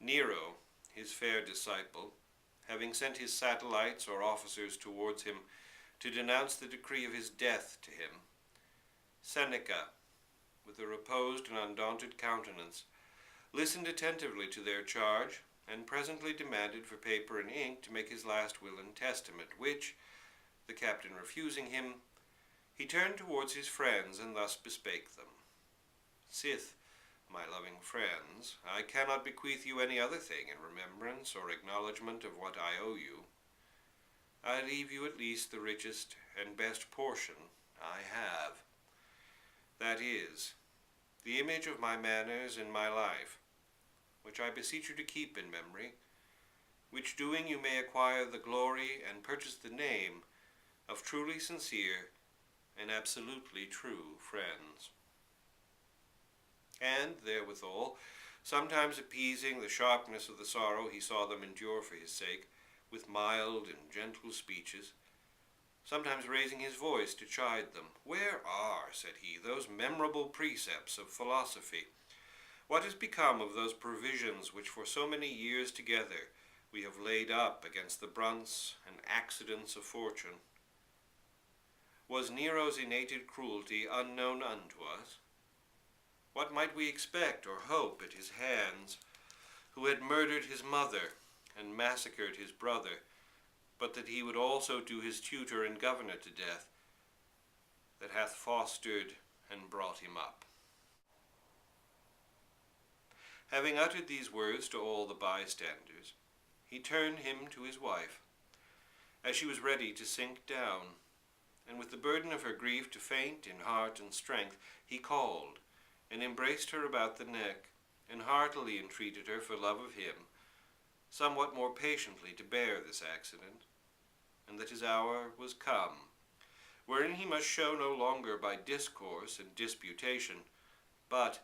Nero, his fair disciple, having sent his satellites or officers towards him to denounce the decree of his death to him, Seneca, with a reposed and undaunted countenance, listened attentively to their charge, and presently demanded for paper and ink to make his last will and testament, which, the captain refusing him, he turned towards his friends, and thus bespake them. Sith, my loving friends, I cannot bequeath you any other thing in remembrance or acknowledgment of what I owe you. I leave you at least the richest and best portion I have. That is, the image of my manners in my life, which I beseech you to keep in memory, which doing you may acquire the glory and purchase the name of truly sincere and absolutely true friends. And therewithal, sometimes appeasing the sharpness of the sorrow he saw them endure for his sake, with mild and gentle speeches, sometimes raising his voice to chide them. Where are, said he, those memorable precepts of philosophy? What has become of those provisions which for so many years together we have laid up against the brunts and accidents of fortune? Was Nero's innate cruelty unknown unto us? What might we expect or hope at his hands, who had murdered his mother and massacred his brother, but that he would also do his tutor and governor to death, that hath fostered and brought him up? Having uttered these words to all the bystanders, he turned him to his wife, as she was ready to sink down, and with the burden of her grief to faint in heart and strength, he called, and embraced her about the neck, and heartily entreated her for love of him, somewhat more patiently to bear this accident, and that his hour was come, wherein he must show no longer by discourse and disputation, but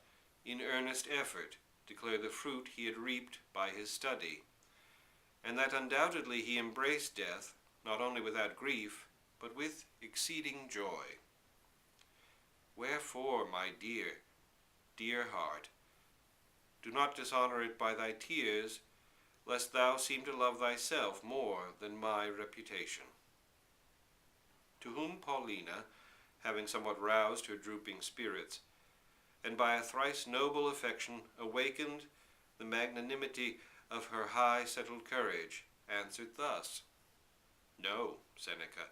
in earnest effort declare the fruit he had reaped by his study, and that undoubtedly he embraced death, not only without grief, but with exceeding joy. Wherefore, my dear, dear heart, do not dishonor it by thy tears, lest thou seem to love thyself more than my reputation. To whom Paulina, having somewhat roused her drooping spirits, and by a thrice noble affection awakened the magnanimity of her high settled courage, answered thus: No, Seneca,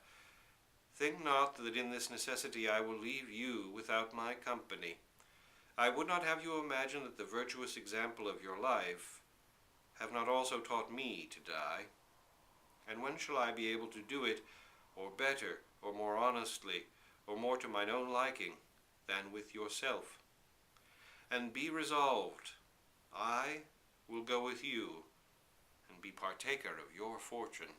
think not that in this necessity I will leave you without my company. I would not have you imagine that the virtuous example of your life have not also taught me to die. And when shall I be able to do it, or better, or more honestly, or more to mine own liking, than with yourself? And be resolved, I will go with you, and be partaker of your fortune.